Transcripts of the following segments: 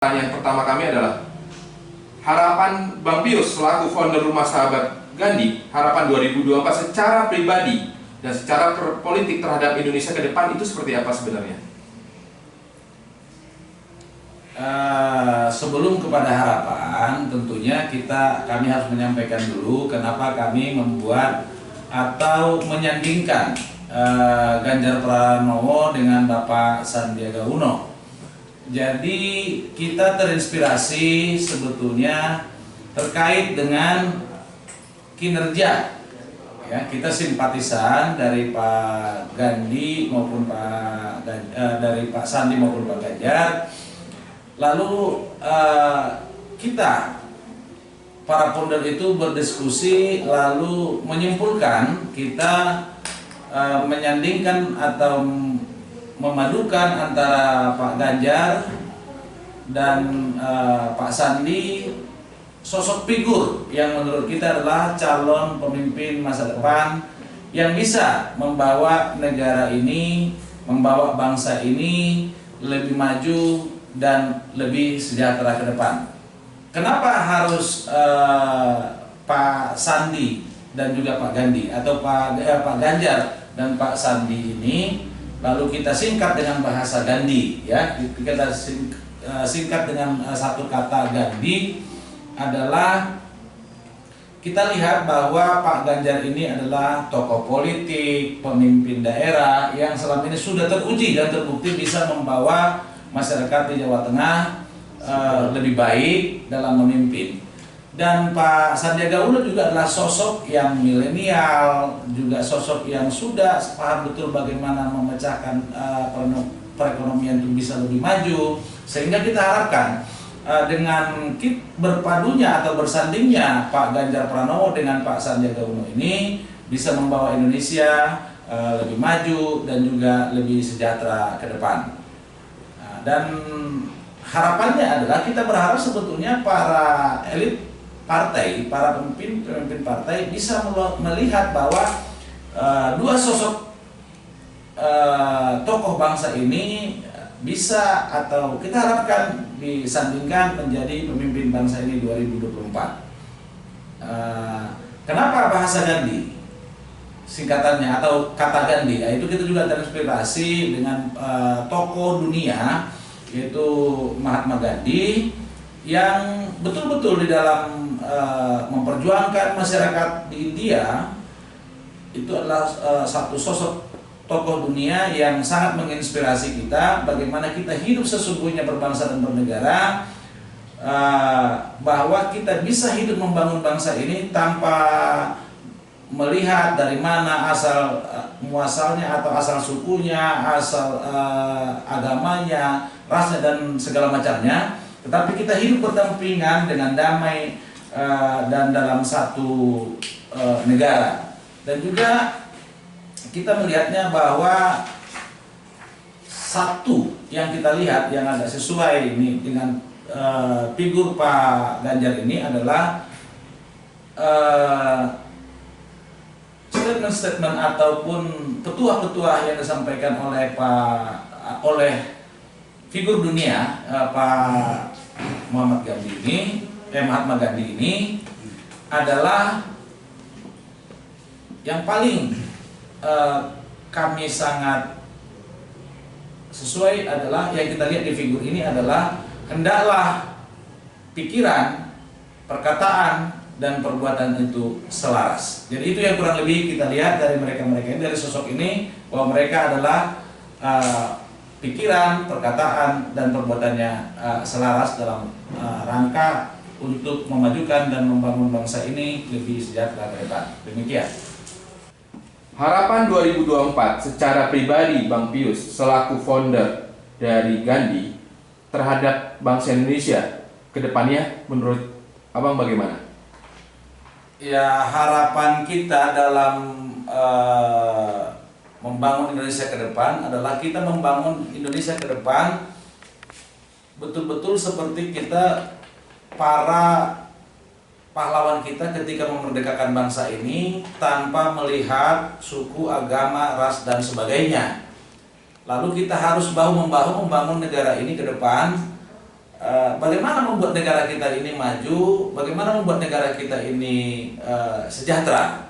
Pertanyaan pertama kami adalah harapan Bang Pius selaku founder Rumah Sahabat Gandhi, harapan 2024 secara pribadi dan secara politik terhadap Indonesia ke depan itu seperti apa sebenarnya? Sebelum kepada harapan, tentunya kami harus menyampaikan dulu kenapa kami membuat atau menyandingkan Ganjar Pranowo dengan Bapak Sandiaga Uno. Jadi kita terinspirasi sebetulnya terkait dengan kinerja. Ya, kita simpatisan dari Pak Gandhi maupun dari Pak Sandi maupun Pak Ganjar. Lalu kita para founder itu berdiskusi lalu menyimpulkan kita menyandingkan atau memadukan antara Pak Ganjar dan Pak Sandi, sosok figur yang menurut kita adalah calon pemimpin masa depan yang bisa membawa negara ini, membawa bangsa ini lebih maju dan lebih sejahtera ke depan. Kenapa harus Pak Sandi dan juga Pak Gandhi atau Pak Ganjar dan Pak Sandi ini lalu kita singkat dengan bahasa Gandhi, ya, kita singkat dengan satu kata Gandhi adalah kita lihat bahwa Pak Ganjar ini adalah tokoh politik, pemimpin daerah yang selama ini sudah teruji dan terbukti bisa membawa masyarakat di Jawa Tengah lebih baik dalam memimpin. Dan Pak Sandiaga Uno juga adalah sosok yang milenial, juga sosok yang sudah paham betul bagaimana memecahkan perekonomian itu bisa lebih maju. Sehingga kita harapkan dengan berpadunya atau bersandingnya Pak Ganjar Pranowo dengan Pak Sandiaga Uno ini bisa membawa Indonesia lebih maju dan juga lebih sejahtera ke depan. Dan harapannya adalah kita berharap sebetulnya para elit partai, para pemimpin partai bisa melihat bahwa dua sosok tokoh bangsa ini bisa atau kita harapkan disandingkan menjadi pemimpin bangsa ini 2024. Kenapa bahasa Gandhi? Singkatannya atau kata Gandhi, itu kita juga terinspirasi dengan tokoh dunia yaitu Mahatma Gandhi yang betul-betul di dalam memperjuangkan masyarakat di India itu adalah satu sosok tokoh dunia yang sangat menginspirasi kita bagaimana kita hidup sesungguhnya berbangsa dan bernegara, bahwa kita bisa hidup membangun bangsa ini tanpa melihat dari mana asal muasalnya atau asal sukunya, asal agamanya, rasnya dan segala macamnya, tetapi kita hidup berdampingan dengan damai dan dalam satu negara. Dan juga kita melihatnya bahwa satu yang kita lihat yang agak sesuai ini dengan figur Pak Ganjar ini adalah statement-statement ataupun petuah-petuah yang disampaikan oleh figur dunia Pak Mahatma Gandhi ini adalah yang paling kami sangat sesuai adalah yang kita lihat di figur ini adalah hendaklah pikiran, perkataan dan perbuatan itu selaras. Jadi itu yang kurang lebih kita lihat dari mereka-mereka ini, dari sosok ini, bahwa mereka adalah pikiran, perkataan, dan perbuatannya selaras dalam rangka untuk memajukan dan membangun bangsa ini lebih sejahtera ke depan. Demikian. Harapan 2024 secara pribadi Bang Pius selaku founder dari Gandhi terhadap bangsa Indonesia ke depannya menurut Abang bagaimana? Ya, harapan kita dalam membangun Indonesia ke depan adalah kita membangun Indonesia ke depan betul-betul seperti kita para pahlawan kita ketika memerdekakan bangsa ini tanpa melihat suku, agama, ras dan sebagainya. Lalu kita harus bahu-membahu membangun negara ini ke depan bagaimana membuat negara kita ini maju, bagaimana membuat negara kita ini sejahtera.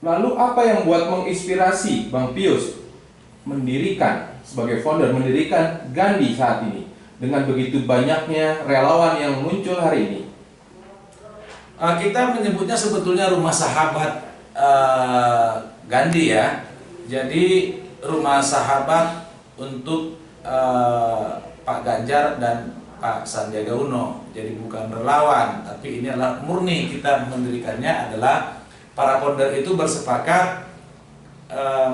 Lalu apa yang buat menginspirasi Bang Pius mendirikan sebagai founder, mendirikan Gandhi saat ini dengan begitu banyaknya relawan yang muncul hari ini? Kita menyebutnya sebetulnya rumah sahabat Gandhi ya. Jadi rumah sahabat untuk Pak Ganjar dan Pak Sandiaga Uno. Jadi bukan relawan, tapi ini adalah murni kita mendirikannya adalah para founder itu bersepakat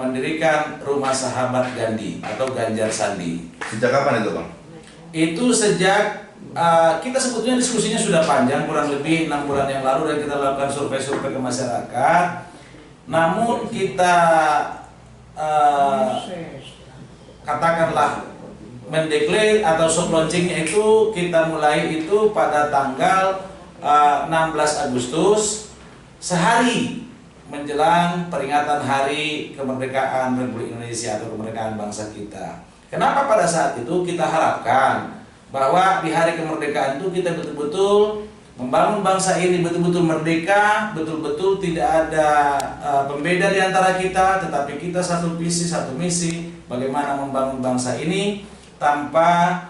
mendirikan rumah sahabat Gandhi atau Ganjar Sandi. Sejak kapan itu, Bang? Itu sejak kita sebetulnya diskusinya sudah panjang, kurang lebih 6 bulan yang lalu, dan kita lakukan survei-survei ke masyarakat. Namun kita katakanlah mendeklar atau soft launchingnya itu kita mulai itu pada tanggal 16 Agustus, sehari menjelang peringatan Hari Kemerdekaan Republik Indonesia atau kemerdekaan bangsa kita. Kenapa pada saat itu kita harapkan bahwa di hari kemerdekaan itu kita betul-betul membangun bangsa ini betul-betul merdeka, betul-betul tidak ada pembeda di antara kita, tetapi kita satu visi, satu misi, bagaimana membangun bangsa ini tanpa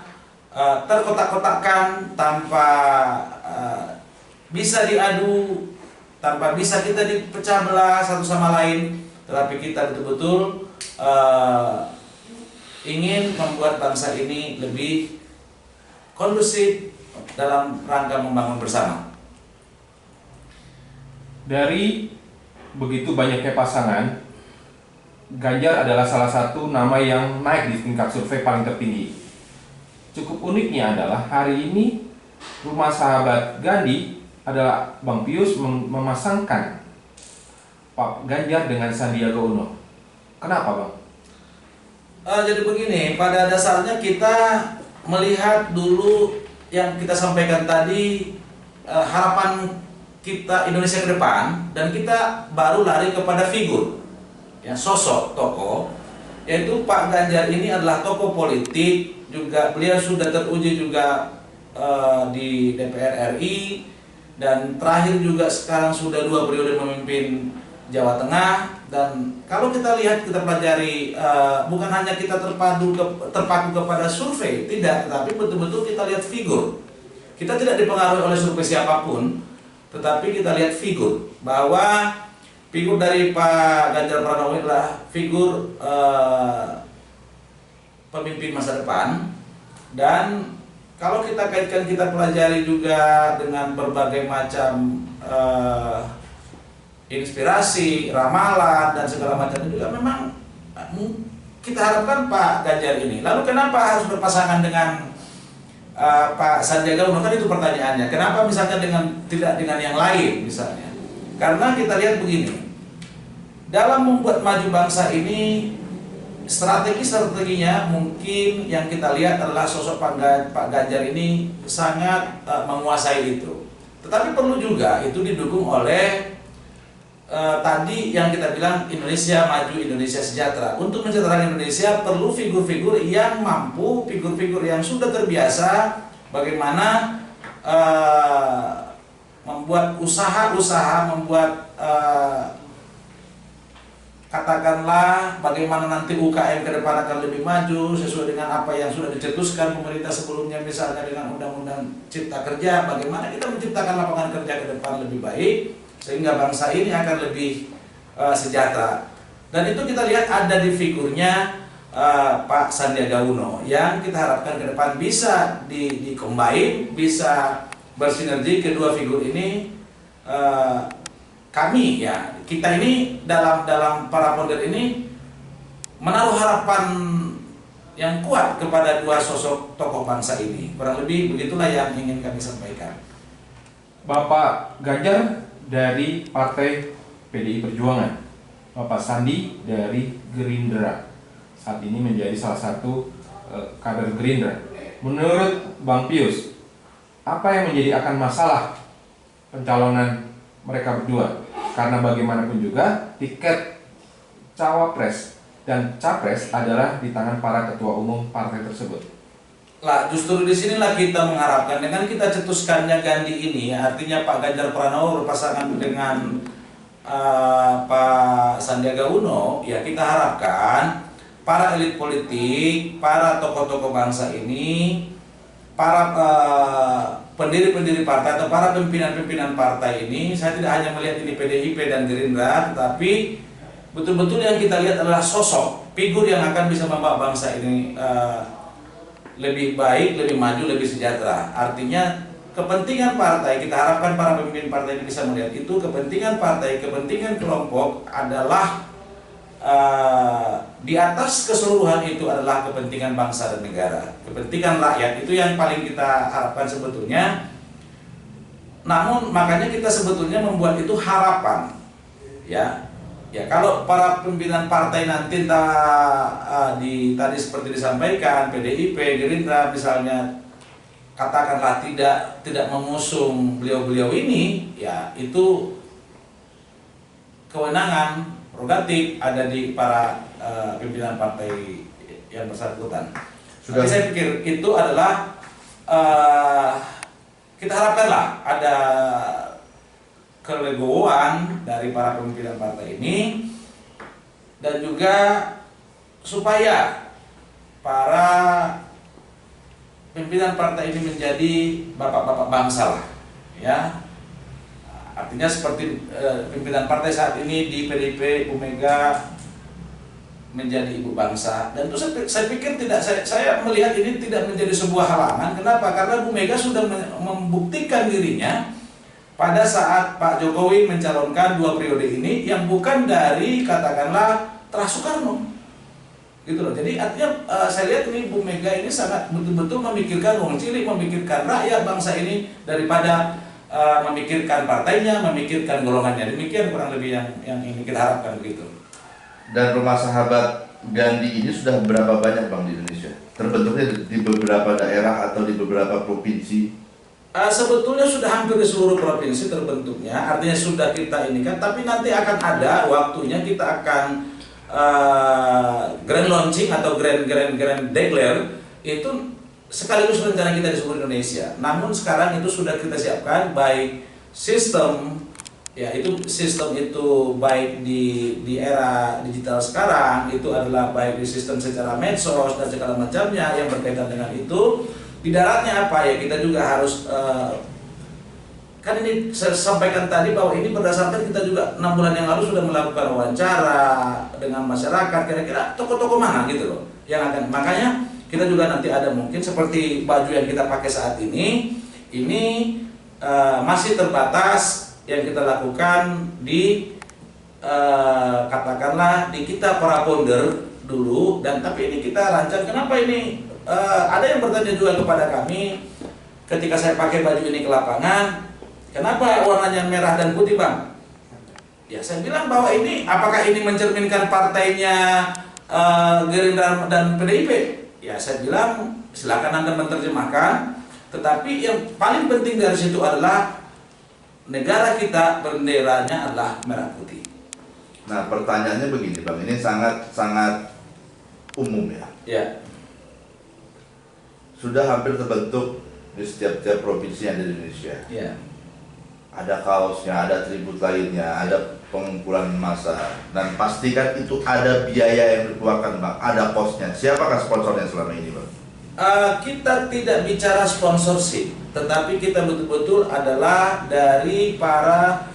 terkotak-kotakkan, tanpa bisa diadu, tanpa bisa kita dipecah belah satu sama lain, tetapi kita betul-betul ingin membuat bangsa ini lebih kondusif dalam rangka membangun bersama. Dari begitu banyaknya pasangan, Ganjar adalah salah satu nama yang naik di tingkat survei paling tertinggi. Cukup uniknya adalah hari ini rumah sahabat Gandhi adalah Bang Pius memasangkan Pak Ganjar dengan Sandiaga Uno. Kenapa, Bang? Jadi begini, pada dasarnya kita melihat dulu yang kita sampaikan tadi, harapan kita Indonesia ke depan, dan kita baru lari kepada figur, ya, sosok tokoh, yaitu Pak Ganjar ini adalah tokoh politik, juga beliau sudah teruji juga di DPR RI, dan terakhir juga sekarang sudah 2 periode memimpin Jawa Tengah. Dan kalau kita lihat, kita pelajari, bukan hanya kita terpaku kepada survei, tidak, tetapi betul-betul kita lihat figur. Kita tidak dipengaruhi oleh survei siapapun, tetapi kita lihat figur, bahwa figur dari Pak Ganjar Pranowo adalah figur pemimpin masa depan. Dan kalau kita kaitkan, kita pelajari juga dengan berbagai macam inspirasi, ramalan, dan segala macam itu juga memang kita harapkan Pak Ganjar ini. Lalu kenapa harus berpasangan dengan Pak Sandiaga Uno? Kan itu pertanyaannya. Kenapa misalnya tidak dengan yang lain misalnya? Karena kita lihat begini, dalam membuat maju bangsa ini, strateginya mungkin yang kita lihat adalah sosok Pak Ganjar ini sangat menguasai itu. Tetapi perlu juga itu didukung oleh tadi yang kita bilang Indonesia maju, Indonesia sejahtera. Untuk mensejahterakan Indonesia perlu figur-figur yang mampu, figur-figur yang sudah terbiasa bagaimana membuat usaha-usaha, membuat katakanlah bagaimana nanti UKM ke depan akan lebih maju sesuai dengan apa yang sudah dicetuskan pemerintah sebelumnya, misalnya dengan Undang-Undang Cipta Kerja, bagaimana kita menciptakan lapangan kerja ke depan lebih baik sehingga bangsa ini akan lebih sejahtera. Dan itu kita lihat ada di figurnya Pak Sandiaga Uno yang kita harapkan ke depan bisa di-combine, bisa bersinergi kedua figur ini. Kami ya, kita ini dalam para founder ini menaruh harapan yang kuat kepada dua sosok tokoh bangsa ini. Kurang lebih begitulah yang ingin kami sampaikan. Bapak Ganjar dari Partai PDI Perjuangan, Bapak Sandi dari Gerindra, saat ini menjadi salah satu kader Gerindra. Menurut Bang Pius, apa yang menjadi akan masalah pencalonan mereka berdua? Karena bagaimanapun juga tiket cawapres dan capres adalah di tangan para ketua umum partai tersebut. Lah, justru di sinilah kita mengharapkan dengan kita cetuskannya Gandhi ini, artinya Pak Ganjar Pranowo berpasangan dengan Pak Sandiaga Uno, ya kita harapkan para elit politik, para tokoh-tokoh bangsa ini, para pendiri-pendiri partai atau para pimpinan-pimpinan partai ini, saya tidak hanya melihat ini PDIP dan Gerindra, tetapi betul-betul yang kita lihat adalah sosok, figur yang akan bisa membawa bangsa ini lebih baik, lebih maju, lebih sejahtera. Artinya kepentingan partai, kita harapkan para pemimpin partai ini bisa melihat itu, kepentingan partai, kepentingan kelompok adalah di atas keseluruhan itu adalah kepentingan bangsa dan negara, kepentingan rakyat, itu yang paling kita harapkan sebetulnya. Namun makanya kita sebetulnya membuat itu harapan, ya. Ya, kalau para pimpinan partai nanti tadi seperti disampaikan PDIP, Gerindra misalnya katakanlah tidak mengusung beliau-beliau ini, ya itu kewenangan prerogatif ada di para pimpinan partai yang bersangkutan. Tapi saya pikir itu adalah kita harapkanlah ada kelegowoan dari para pimpinan partai ini, dan juga supaya para pimpinan partai ini menjadi bapak-bapak bangsa lah, ya. Artinya seperti pimpinan partai saat ini di PDIP, Bu Mega menjadi ibu bangsa, dan itu saya pikir saya melihat ini tidak menjadi sebuah halangan. Kenapa? Karena Bu Mega sudah membuktikan dirinya pada saat Pak Jokowi mencalonkan 2 periode ini yang bukan dari katakanlah Terah Soekarno, gitu loh. Jadi artinya saya lihat ini Bu Mega ini sangat betul-betul memikirkan wong cilik, memikirkan rakyat bangsa ini daripada memikirkan partainya, memikirkan golongannya. Demikian kurang lebih yang ingin kita harapkan begitu. Dan Rumah Sahabat Gandhi ini sudah berapa banyak Bang di Indonesia? Terbentuknya di beberapa daerah atau di beberapa provinsi? Sebetulnya sudah hampir di seluruh provinsi terbentuknya, artinya sudah kita ini kan, tapi nanti akan ada waktunya kita akan grand launching atau grand declare itu sekaligus rencana kita di seluruh Indonesia. Namun sekarang itu sudah kita siapkan baik sistem, ya itu sistem itu baik di era digital sekarang itu adalah baik di sistem secara medsos dan segala macamnya yang berkaitan dengan itu. Di daratnya apa ya, kita juga harus kan ini saya sampaikan tadi bahwa ini berdasarkan kita juga 6 bulan yang lalu sudah melakukan wawancara dengan masyarakat, kira-kira tokoh-tokoh mana gitu loh yang akan, makanya kita juga nanti ada mungkin seperti baju yang kita pakai saat ini masih terbatas yang kita lakukan di katakanlah di kita para founder dulu, dan tapi ini kita rancang. Kenapa ini? Ada yang bertanya juga kepada kami ketika saya pakai baju ini ke lapangan, kenapa warnanya merah dan putih Bang? Ya saya bilang bahwa ini apakah ini mencerminkan partainya Gerindra dan PDIP? Ya saya bilang silakan Anda menerjemahkan, tetapi yang paling penting dari situ adalah negara kita benderanya adalah merah putih. Nah pertanyaannya begini Bang, ini sangat umum ya. Ya. Sudah hampir terbentuk di setiap provinsi yang ada di Indonesia. Ya. Ada kaosnya, ada atribut lainnya, ada pengumpulan massa, dan pastikan itu ada biaya yang dikeluarkan Bang, ada kosnya. Siapakah sponsornya selama ini Bang? Kita tidak bicara sponsorship, tetapi kita betul-betul adalah dari para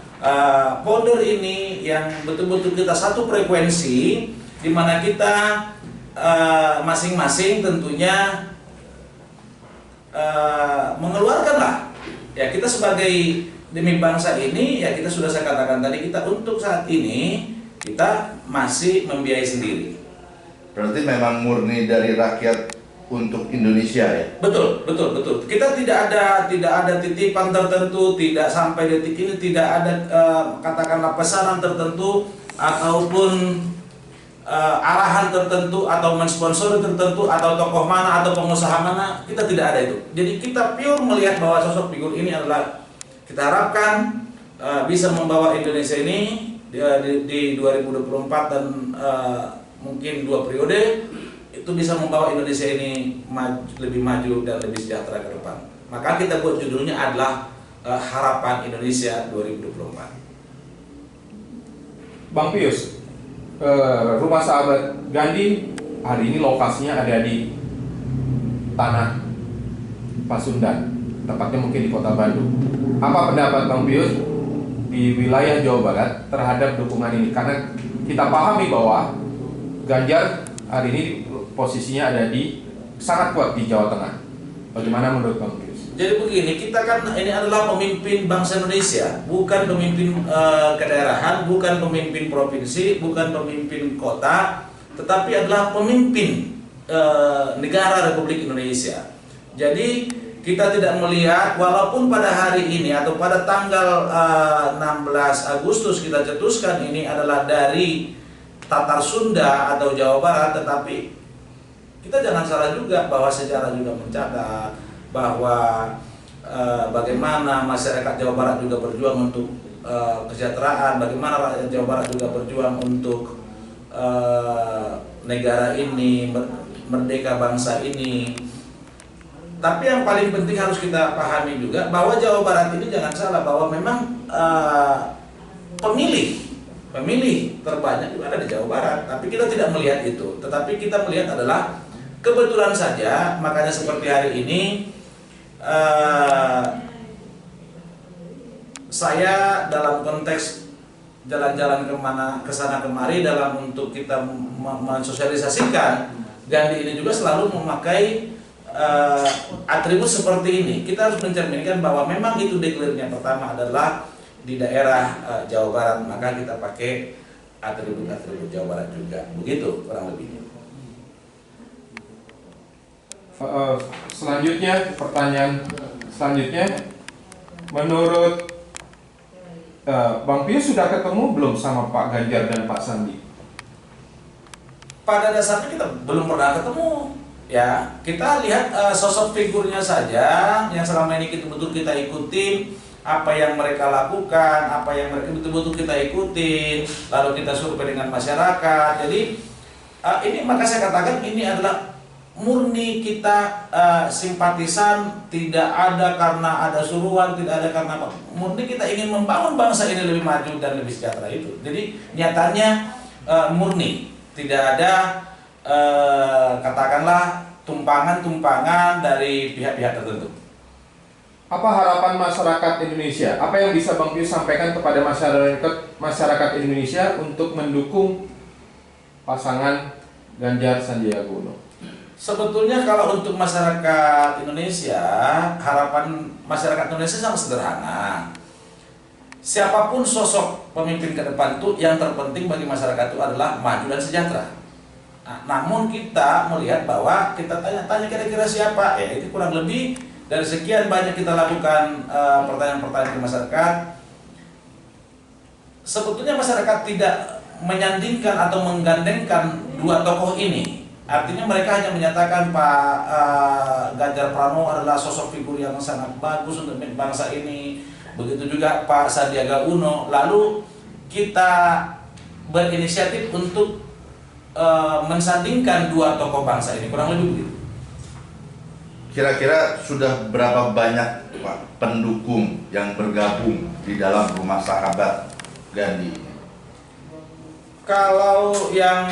founder ini yang betul-betul kita satu frekuensi, di mana kita masing-masing tentunya mengeluarkan lah. Ya kita sebagai demi bangsa ini, ya kita sudah saya katakan tadi, kita untuk saat ini kita masih membiayai sendiri. Berarti memang murni dari rakyat untuk Indonesia ya? Betul. Kita tidak ada titipan tertentu, tidak sampai detik ini tidak ada katakanlah pesanan tertentu ataupun arahan tertentu atau mensponsori tertentu atau tokoh mana atau pengusaha mana, kita tidak ada itu. Jadi kita pure melihat bahwa sosok figur ini adalah kita harapkan bisa membawa Indonesia ini di 2024 dan mungkin 2 periode itu bisa membawa Indonesia ini lebih maju dan lebih sejahtera ke depan. Maka kita buat judulnya adalah Harapan Indonesia 2024. Bang Pius, Rumah Sahabat Gandhi hari ini lokasinya ada di Tanah Pasundan, tepatnya mungkin di Kota Bandung. Apa pendapat Bang Pius di wilayah Jawa Barat terhadap dukungan ini? Karena kita pahami bahwa Ganjar hari ini posisinya ada di sangat kuat di Jawa Tengah. Bagaimana menurut Bang Pius? Jadi begini, kita kan ini adalah pemimpin bangsa Indonesia, bukan pemimpin kedaerahan, bukan pemimpin provinsi, bukan pemimpin kota, tetapi adalah pemimpin negara Republik Indonesia. Jadi kita tidak melihat, walaupun pada hari ini atau pada tanggal 16 Agustus kita cetuskan ini adalah dari Tatar Sunda atau Jawa Barat, tetapi kita jangan salah juga bahwa sejarah juga mencatat bahwa bagaimana masyarakat Jawa Barat juga berjuang untuk kesejahteraan, bagaimana rakyat Jawa Barat juga berjuang untuk negara ini, merdeka bangsa ini. Tapi yang paling penting harus kita pahami juga bahwa Jawa Barat ini jangan salah bahwa memang pemilih terbanyak juga ada di Jawa Barat, tapi kita tidak melihat itu. Tetapi kita melihat adalah kebetulan saja, makanya seperti hari ini saya dalam konteks jalan-jalan ke sana kemari dalam untuk kita mensosialisasikan Gandhi ini juga selalu memakai atribut seperti ini. Kita harus mencerminkan bahwa memang itu deklarasinya pertama adalah di daerah Jawa Barat, maka kita pakai atribut-atribut Jawa Barat juga. Begitu kurang lebihnya. Selanjutnya, pertanyaan selanjutnya, menurut Bang Pius sudah ketemu belum sama Pak Ganjar dan Pak Sandi? Pada dasarnya kita belum pernah ketemu. Ya, kita lihat sosok figurnya saja yang selama ini betul-betul kita ikutin, apa yang mereka lakukan, apa yang mereka betul-betul kita ikutin, lalu kita survei dengan masyarakat. Jadi ini maka saya katakan ini adalah murni kita simpatisan, tidak ada karena ada suruhan, tidak ada karena apa. Murni kita ingin membangun bangsa ini lebih maju dan lebih sejahtera itu. Jadi nyatanya murni, tidak ada katakanlah tumpangan-tumpangan dari pihak-pihak tertentu. Apa harapan masyarakat Indonesia? Apa yang bisa Bang Pius sampaikan kepada masyarakat Indonesia untuk mendukung pasangan Ganjar Sandiaga Uno? Sebetulnya kalau untuk masyarakat Indonesia, harapan masyarakat Indonesia sangat sederhana. Siapapun sosok pemimpin ke depan itu, yang terpenting bagi masyarakat itu adalah maju dan sejahtera. Nah, namun kita melihat bahwa kita tanya-tanya kira-kira siapa, ya itu kurang lebih dari sekian banyak kita lakukan pertanyaan-pertanyaan ke masyarakat. Sebetulnya masyarakat tidak menyandingkan atau menggandengkan dua tokoh ini. Artinya mereka hanya menyatakan Pak Ganjar Pranowo adalah sosok figur yang sangat bagus untuk bangsa ini. Begitu juga Pak Sandiaga Uno. Lalu kita berinisiatif untuk mensandingkan dua tokoh bangsa ini, kurang lebih begitu. Kira-kira sudah berapa banyak Pak pendukung yang bergabung di dalam Rumah Sahabat Gandhi? Kalau yang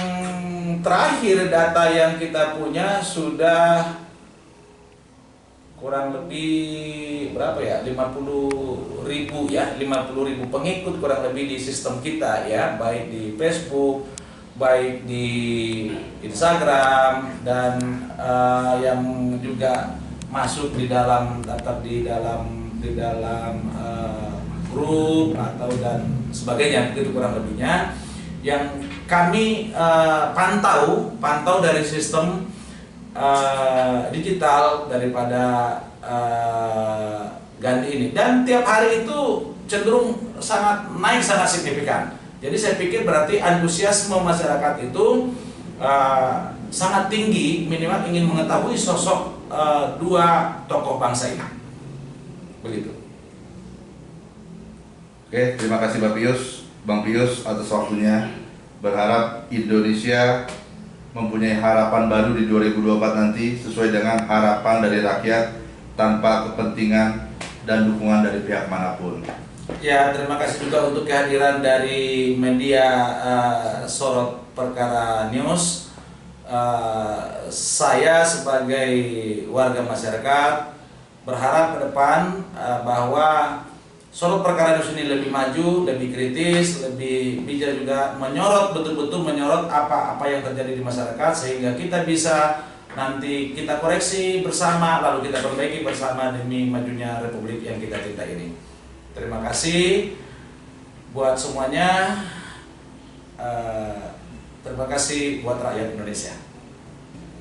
terakhir data yang kita punya sudah kurang lebih berapa ya, 50.000 ya, 50.000 pengikut kurang lebih di sistem kita ya, baik di Facebook, baik di Instagram, dan yang juga masuk di dalam daftar di dalam grup atau dan sebagainya, begitu kurang lebihnya yang kami pantau dari sistem digital daripada Gandhi ini, dan tiap hari itu cenderung sangat naik, sangat signifikan. Jadi saya pikir berarti antusiasme masyarakat itu sangat tinggi, minimal ingin mengetahui sosok dua tokoh bangsa ini. Begitu. Oke, terima kasih Bang Pius atas waktunya. Berharap Indonesia mempunyai harapan baru di 2024 nanti sesuai dengan harapan dari rakyat tanpa kepentingan dan dukungan dari pihak manapun. Ya, terima kasih juga untuk kehadiran dari media Sorot Perkara News. Saya sebagai warga masyarakat berharap ke depan bahwa Sorot Perkara News ini lebih maju, lebih kritis, lebih bijak juga menyorot, betul-betul menyorot apa yang terjadi di masyarakat sehingga kita bisa nanti kita koreksi bersama lalu kita perbaiki bersama demi majunya Republik yang kita cinta ini. Terima kasih buat semuanya. Terima kasih buat rakyat Indonesia.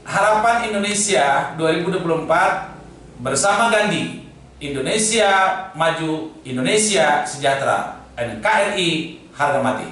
Harapan Indonesia 2024 bersama Gandhi. Indonesia maju, Indonesia sejahtera. NKRI harga mati.